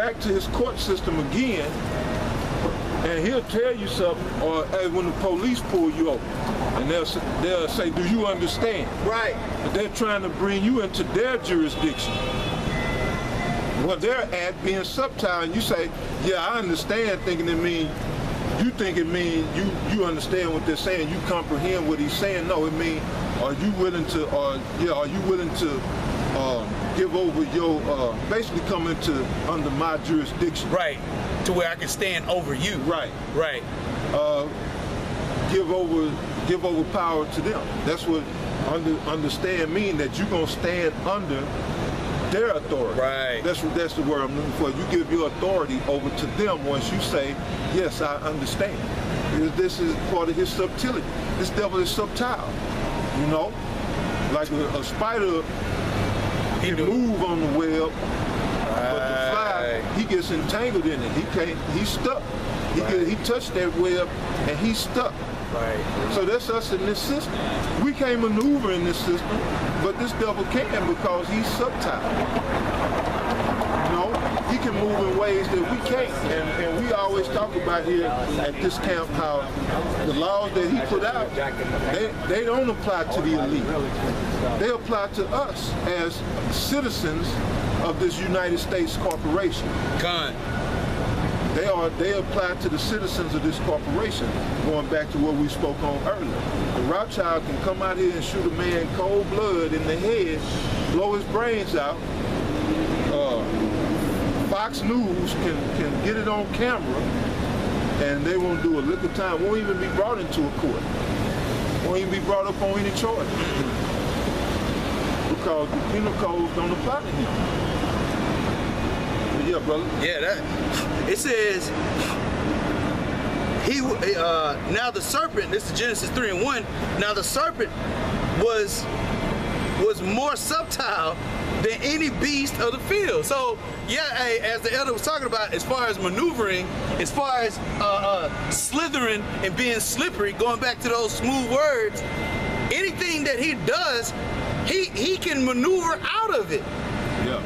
back to his court system again, and he'll tell you something, or when the police pull you over, and they'll say, do you understand? Right. But they're trying to bring you into their jurisdiction. What they're at being subtile, and you say, yeah, I understand, thinking it means, you think it means you understand what they're saying, you comprehend what he's saying. No, it means, are you willing to, give over your, basically come into under my jurisdiction. Right, to where I can stand over you. Right. Right. Give over power to them. That's what understand mean, that you're gonna stand under their authority. Right. That's the word I'm looking for. You give your authority over to them once you say, yes, I understand. This is part of his subtlety. This devil is subtile. You know? Like a spider can move on the web, but the fly, he gets entangled in it. He's stuck. He touched that web and he's stuck. Right. So that's us in this system. We can't maneuver in this system, but this devil can because he's subtile. You know, he can move in ways that we can't. And we always talk about here at this camp how the laws that he put out, they don't apply to the elite. They apply to us as citizens of this United States corporation. They apply to the citizens of this corporation, going back to what we spoke on earlier. The Rothschild can come out here and shoot a man cold blood in the head, blow his brains out. Fox News can get it on camera, and they won't do a lick of time, won't even be brought into a court. Won't even be brought up on any charge. Because the penal codes don't apply to him. Yeah, brother. Yeah, it says now the serpent. This is Genesis 3:1. Now the serpent was more subtile than any beast of the field. So yeah, as the elder was talking about, as far as maneuvering, as far as slithering and being slippery, going back to those smooth words, anything that he does, he can maneuver out of it. Yeah.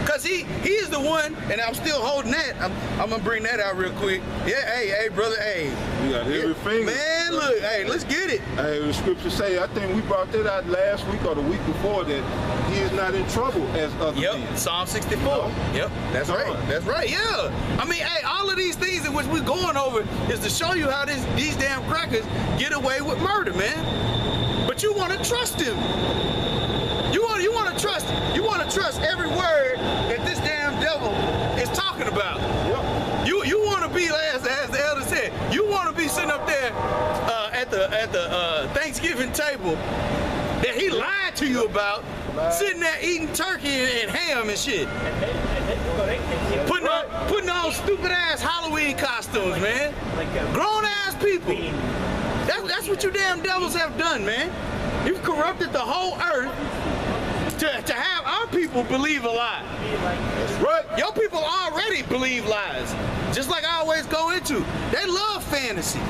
Cause he is the one, and I'm still holding that. I'm gonna bring that out real quick. Yeah, hey, brother, hey. You got every finger. Man, look, hey, let's get it. Hey, the scripture say, I think we brought that out last week or the week before, that he is not in trouble as other men. Yep, Psalm 64. Yep, that's right. That's right, yeah. I mean, hey, all of these things in which we're going over is to show you how these damn crackers get away with murder, man. But you want to trust him. You want to trust every word that this damn devil is talking about. Yep. You want to be, as the elder said, you want to be sitting up there at the Thanksgiving table that he lied to you about, sitting there eating turkey and ham and shit, putting on stupid ass Halloween costumes, man. Grown ass people. That's what you damn devils have done, man. You've corrupted the whole earth to have our people believe a lie. Right? Your people already believe lies. Just like I always go into. They love fantasy.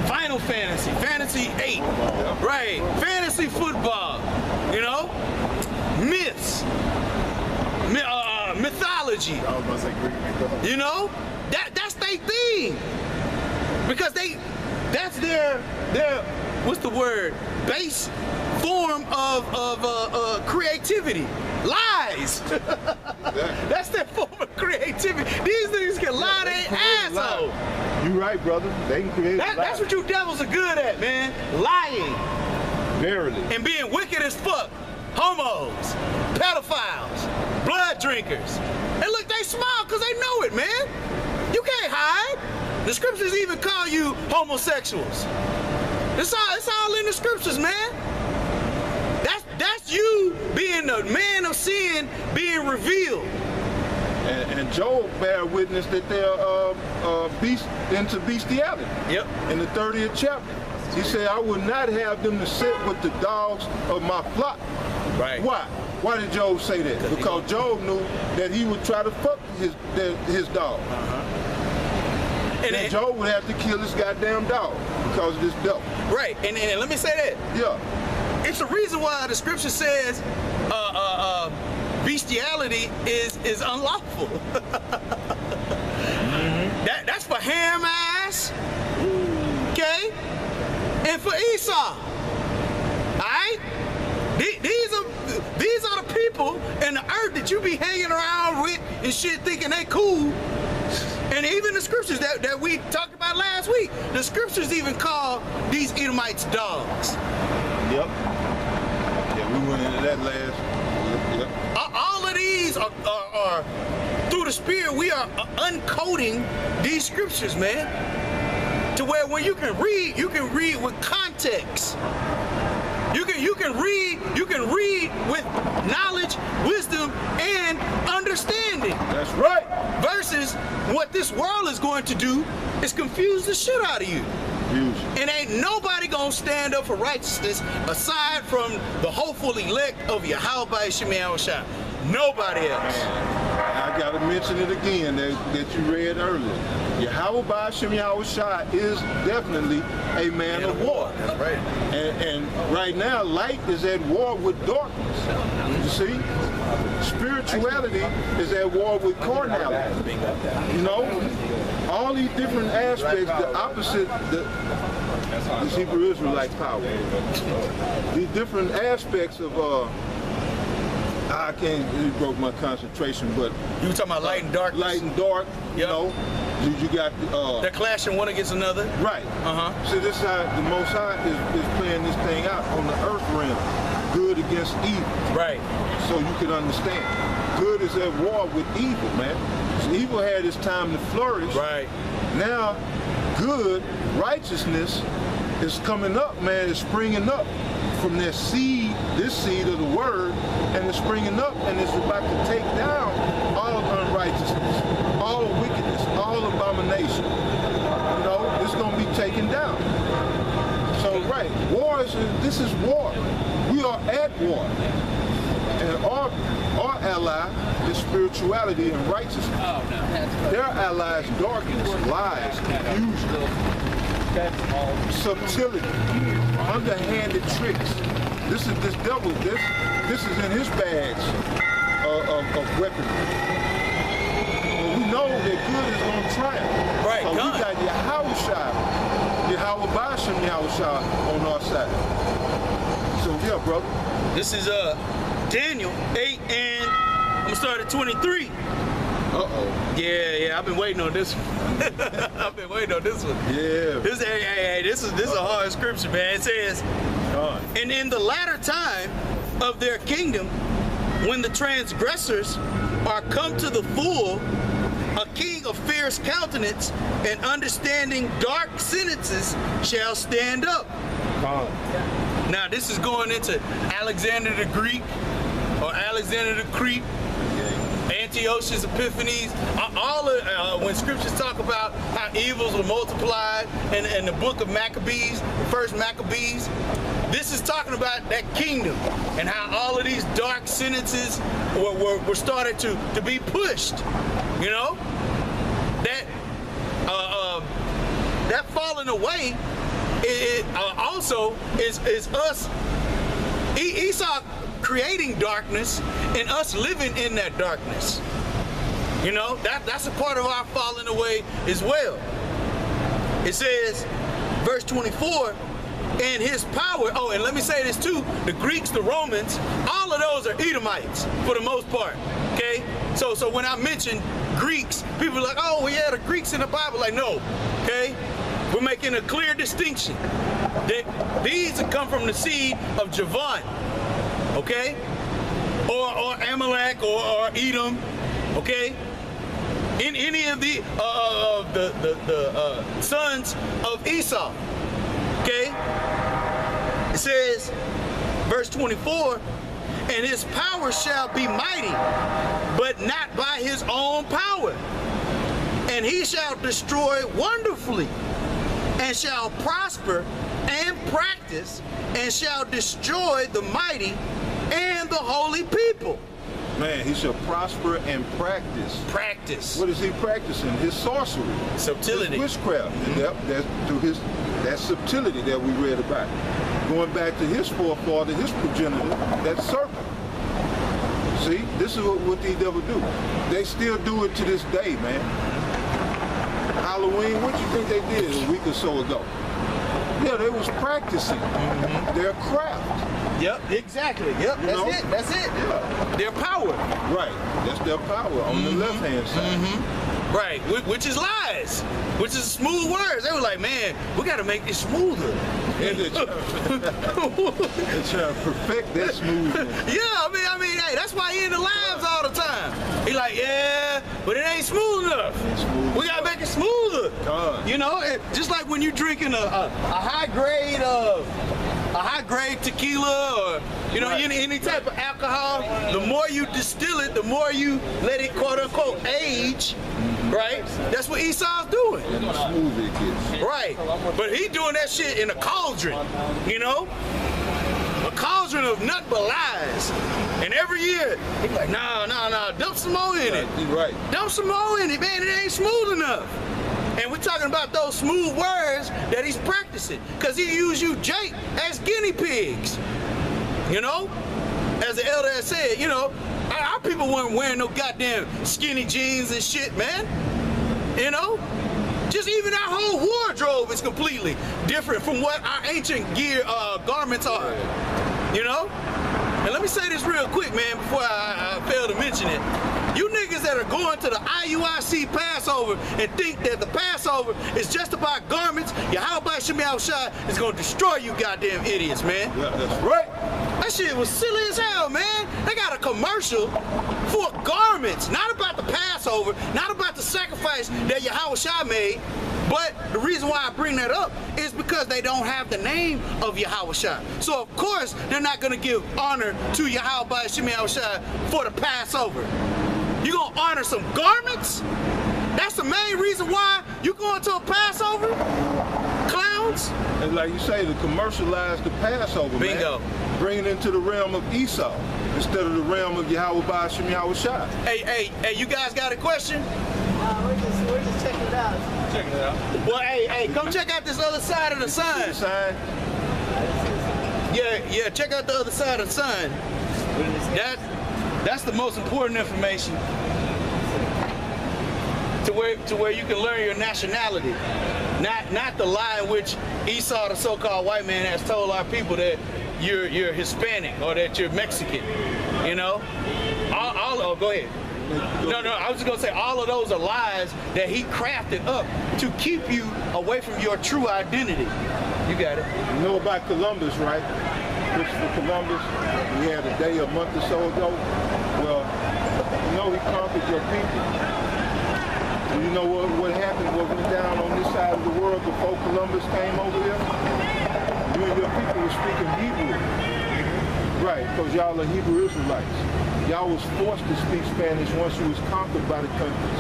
Final Fantasy, Fantasy 8. Right. Fantasy football. You know? Myths. Mythology. You know? That's their thing. Because that's their what's the word? Base form of creativity. Lies. That's their form of creativity. These niggas can lie their ass off. You right, brother. They can create That's what you devils are good at, man. Lying. Verily. And being wicked as fuck. Homos. Pedophiles. Blood drinkers. And look, they smile because they know it, man. You can't hide. The scriptures even call you homosexuals. It's all in the scriptures, man. That's you being the man of sin being revealed. And Job bear witness that they're into bestiality. Yep. In the 30th chapter. He said, I would not have them to sit with the dogs of my flock. Right. Why? Why did Job say that? Because Job knew that he would try to fuck his dog. And Job would have to kill this goddamn dog because of this devil. Right, and let me say that. Yeah. It's the reason why the scripture says, bestiality is unlawful. That's for ham ass, okay, and for Esau. Alright? These are the people in the earth that you be hanging around with and shit thinking they cool. And even the scriptures that we talked about last week, the scriptures even call these Edomites dogs. Yep. Yeah, we went into that last. Yep. All of these are through the Spirit, we are uncoding these scriptures, man. To where when you can read with context. You can read with knowledge, wisdom, and understanding. That's right. Versus what this world is going to do is confuse the shit out of you. And ain't nobody gonna stand up for righteousness aside from the hopeful elect of Yahweh Shemiah Shah. Nobody else. I gotta mention it again that you read earlier. Yahweh Shemiah Shah is definitely a man of war. That's right. And right now, light is at war with darkness. You see? Spirituality is at war with carnality. You know? All these different aspects, the opposite, this Hebrew Israelite power. These different aspects of, I can't, it broke my concentration, but. You were talking about light and darkness? Light and dark, you know. You got they're clashing one against another. Right. So this is how the Most High is playing this thing out on the earth realm. Good against evil. Right. So you can understand. Good is at war with evil, man. So evil had its time to flourish. Right. Now, good, righteousness is coming up, man. It's springing up from their seed, this seed of the word, and it's springing up and it's about to take down all unrighteousness, all wickedness, all abomination. You know, it's going to be taken down. So, right, this is war. We are at war. And our ally is spirituality and righteousness. Their ally is darkness, lies, confusion, subtlety, underhanded tricks. This devil, this is in his bags of weaponry. But we know that good is going to triumph. Right, so we got Yahweh Basham Yahushua on our side. So yeah, brother. This is Daniel 8 and I'm gonna start at 23. Uh-oh. Yeah, I've been waiting on this one. I've been waiting on this one. Yeah. This is a hard scripture, man. It says, and in the latter time of their kingdom, when the transgressors are come to the full, a king of fierce countenance and understanding dark sentences shall stand up. Now this is going into Alexander the Greek or Alexander the Crete, Antiochus Epiphanes, all of when scriptures talk about how evils were multiplied in the book of Maccabees, the first Maccabees, this is talking about that kingdom and how all of these dark sentences were started to be pushed. You know, that falling away also is us. Esau creating darkness and us living in that darkness. You know, that's a part of our falling away as well. It says, verse 24, and his power, oh, and let me say this too, the Greeks, the Romans, all of those are Edomites for the most part, okay? So when I mention Greeks, people are like, oh, yeah, the Greeks in the Bible. Like, no, okay? We're making a clear distinction. These come from the seed of Javan, okay? Or Amalek or Edom, okay? In any of the sons of Esau, okay? It says, verse 24, and his power shall be mighty, but not by his own power. And he shall destroy wonderfully, and shall prosper and practice, and shall destroy the mighty and the holy people. Man, he shall prosper and practice. Practice. What is he practicing? His sorcery. Subtlety. His witchcraft. That's through that subtlety that we read about. Going back to his forefather, his progenitor, that serpent. See, this is what these devils do. They still do it to this day, man. Halloween, what you think they did a week or so ago? Yeah, they was practicing their craft. Yep, exactly. Yep, that's it. Yeah. Their power. Right, that's their power on the left-hand side. Right, which is lies, which is smooth words. They were like, man, we got to make this smoother. And they're trying to perfect that smoothness. Yeah, I mean, hey, that's why he in the labs all the time. He like, yeah, but it ain't smooth enough. We gotta make it smoother. You know, just like when you're drinking a high grade tequila or any type of alcohol, the more you distill it, the more you let it quote unquote age. Right? That's what Esau's doing. And the smoother it gets. Right. But he doing that shit in a cauldron, you know? A cauldron of nothing but lies. And every year, he's like, nah, dump some more in it. You're right. Dump some more in it, man. It ain't smooth enough. And we're talking about those smooth words that he's practicing. Because he used you, Jake, as guinea pigs. You know? As the elder has said, you know, our people weren't wearing no goddamn skinny jeans and shit, man. You know? Just even our whole wardrobe is completely different from what our ancient garments are. You know? And let me say this real quick, man, before I fail to mention it. You niggas that are going to the IUIC Passover and think that the Passover is just about garments, Yahweh Shemi Shai is going to destroy you goddamn idiots, man. Yeah, that's right. That shit was silly as hell, man. They got a commercial for garments, not about the Passover, not about the sacrifice that Yahweh Shai made. But the reason why I bring that up is because they don't have the name of Yahweh Shai. So of course they're not going to give honor to Yahweh Shemi Shai for the Passover. You gonna honor some garments? That's the main reason why you going to a Passover? Clowns? And like you say, to commercialize the Passover, Bingo. Man, bring it into the realm of Esau instead of the realm of Yahweh Ba'ashem Yahweh Shai. Hey, you guys got a question? We're just checking it out. Checking it out. Well, hey, come check out this other side of the sun. The sign? Yeah, check out the other side of the sun. That's the most important information to where you can learn your nationality. Not the lie in which Esau, the so-called white man, has told our people that you're Hispanic or that you're Mexican. You know? Go ahead. No, I was just gonna say all of those are lies that he crafted up to keep you away from your true identity. You got it. You know about Columbus, right? Christopher Columbus, he had a day a month or so ago. Well, you know he conquered your people. You know what happened, what went down on this side of the world before Columbus came over here? You and your people were speaking Hebrew. Right, because y'all are Hebrew Israelites. Y'all was forced to speak Spanish once you was conquered by the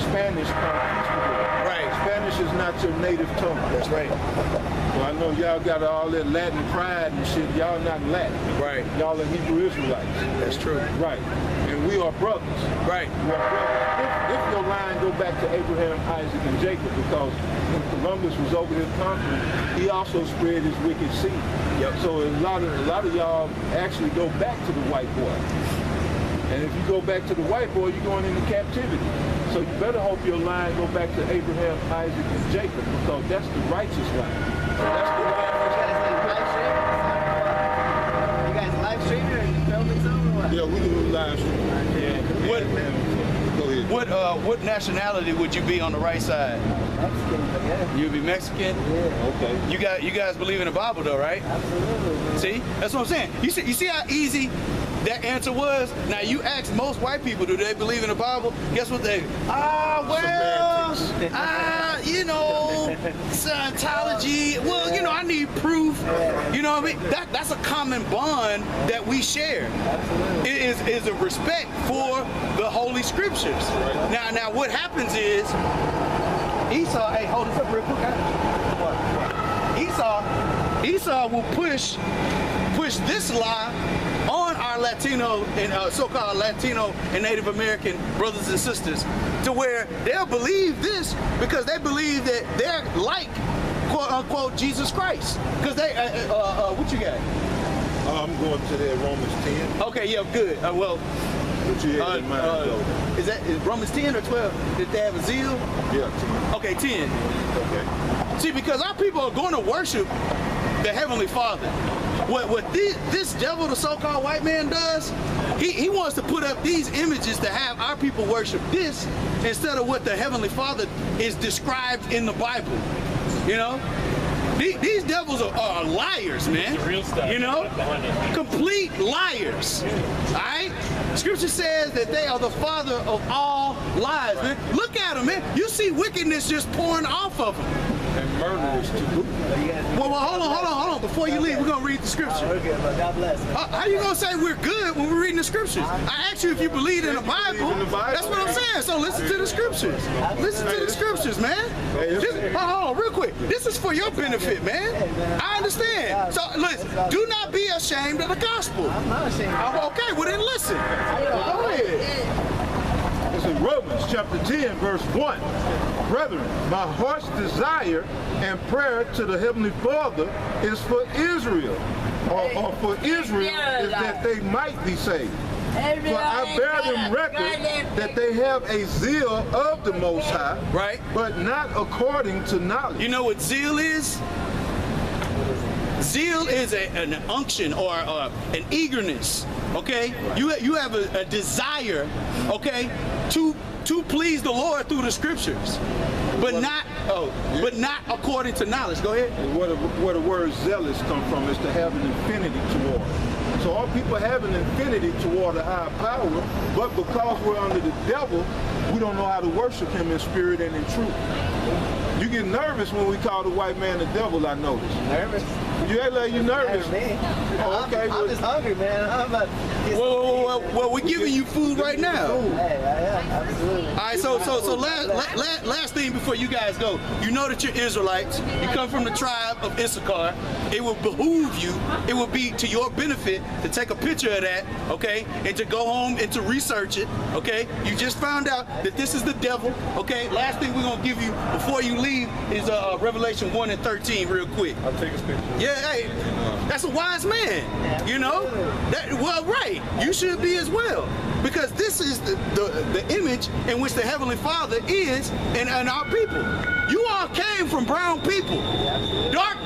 Spanish conquistadors. Right. Spanish is not your native tongue. That's right. Well, I know y'all got all that Latin pride and shit. Y'all not Latin. Right. Y'all are Hebrew Israelites. That's true. Right. And we are brothers. Right. We are brothers. If your line go back to Abraham, Isaac, and Jacob, because when Columbus was over here conquering, he also spread his wicked seed. Yep. So a lot of y'all actually go back to the white boy. And if you go back to the white boy, you're going into captivity. So you better hope your line go back to Abraham, Isaac, and Jacob, because that's the righteous line. That's the line You guys live streaming or just filming something or what? Yeah, we do live stream. Go ahead. What nationality would you be on the right side? Mexican, but yeah. You'd be Mexican? Yeah. Okay. You guys believe in the Bible though, right? Absolutely. See? That's what I'm saying. You see how easy that answer was? Now you ask most white people, do they believe in the Bible? Guess what they you know, Scientology. Well, you know, I need proof. You know what I mean? That's a common bond that we share. Absolutely. It is a respect for the Holy Scriptures. Now what happens is Esau, hey, hold this up real quick. Esau will push this lie on our Latino and so-called Latino and Native American brothers and sisters to where they'll believe this because they believe that they're like, quote unquote, Jesus Christ. Because they, what you got? I'm going to that Romans 10. Okay, yeah, good. Well, What you had in mind, though? Is Romans 10 or 12? Did they have a zeal? Yeah, 10. Okay, 10. Okay. See, because our people are going to worship the Heavenly Father. What this devil, the so-called white man, does, he wants to put up these images to have our people worship this instead of what the Heavenly Father is described in the Bible. You know? These devils are liars, man. It's the real stuff. You know? Complete liars. Alright? Scripture says that they are the father of all lies, man. Look at them, man. You see wickedness just pouring off of them. And murderers to boot. Well, hold on. Before you leave, we're going to read the scripture. We're good, but God bless. How you going to say we're good when we're reading the scriptures? I asked you if you believe in the Bible. That's what I'm saying. So listen to the scriptures. Listen to the scriptures, man. Just, hold on, real quick. This is for your benefit, man. I understand. So listen, do not be ashamed of the gospel. I'm not ashamed. Okay, well then listen. Go ahead. It's in Romans chapter 10, verse 1. Brethren, my heart's desire and prayer to the Heavenly Father is for Israel, or for Israel, is that they might be saved. For I bear them record that they have a zeal of the Most High, Right. but not according to knowledge. You know what zeal is? Zeal is an unction or an eagerness, okay? You have a desire, okay, to please the Lord through the scriptures, but not according to knowledge. Go ahead. And where the word zealous come from is to have an infinity toward. So all people have an infinity toward a higher power, but because we're under the devil, we don't know how to worship him in spirit and in truth. You get nervous when we call the white man the devil, I notice. Nervous? You act like you're nervous. Me. Oh, okay, I'm just hungry, man. I'm about to get Well, we're giving you food right now. Hey, I am, absolutely. All right, so last thing before you guys go, you know that you're Israelites. You come from the tribe of Issachar. It will behoove you. It will be to your benefit to take a picture of that, okay, and to go home and to research it, okay. You just found out that this is the devil, okay. Last thing we're gonna give you before you leave is Revelation 1 and 13, real quick. I'll take a picture. Yeah, hey, that's a wise man, you know? Well, right, you should be as well. Because this is the image in which the Heavenly Father is in our people. You all came from brown people. Dark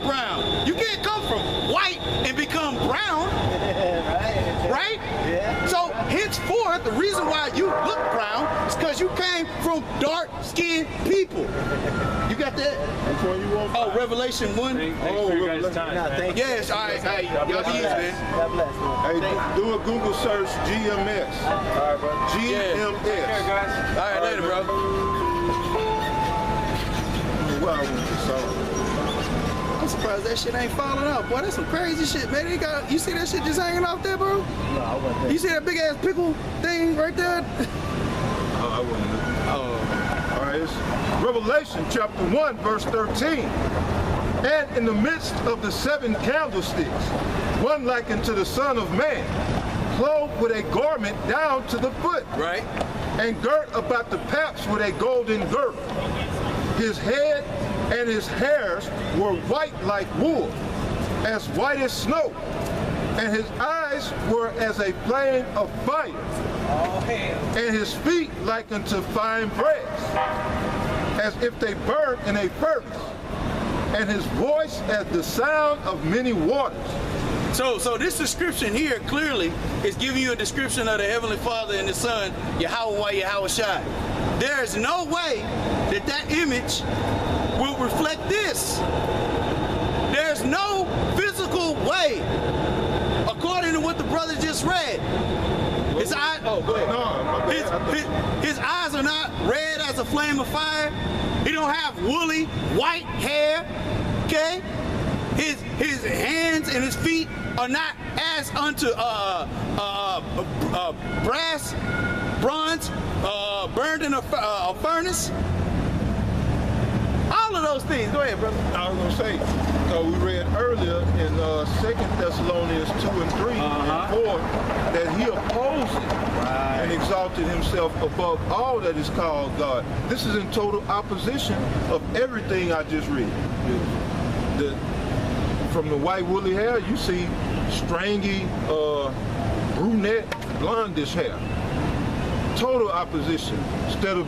brown. You can't come from white and become brown, right? Yeah. So henceforth, the reason why you look brown is because you came from dark-skinned people. You got that? Which one you want? Oh, Revelation 1? Thanks for your guys' time, No, man. thank you. Yes, all right. Hey, y'all be easy, man. God bless, man. Hey, do a Google search, GMS. All right, bro. GMS. Take care, guys. All right, later, bro. Well, I went to saw. I'm surprised that shit ain't falling off. Boy, that's some crazy shit, man. You see that shit just hanging off there, bro? No, I wasn't there. You see that big ass pickle thing right there? Oh, I wasn't looking. Oh. All right, it's Revelation chapter 1, verse 13. And in the midst of the 7 candlesticks, one like unto the Son of Man, clothed with a garment down to the foot, Right? and girt about the paps with a golden girdle. His head and his hairs were white like wool, as white as snow, and his eyes were as a flame of fire, and his feet like unto fine brass, as if they burned in a furnace, and his voice as the sound of many waters. So this description here clearly is giving you a description of the Heavenly Father and the Son, Yahweh Shai. There is no way that image will reflect this. There's no physical way, according to what the brother just read. His eyes, No, my bad. his eyes are not red as a flame of fire. He don't have woolly white hair. Okay, his hands and his feet are not as unto brass, bronze, burned in a furnace. All of those things. Go ahead, brother. I was going to say, we read earlier in 2 Thessalonians 2 and 3 and 4 that he opposed it and exalted himself above all that is called God. This is in total opposition of everything I just read. From the white woolly hair, you see stringy brunette, blondish hair. Total opposition. Instead of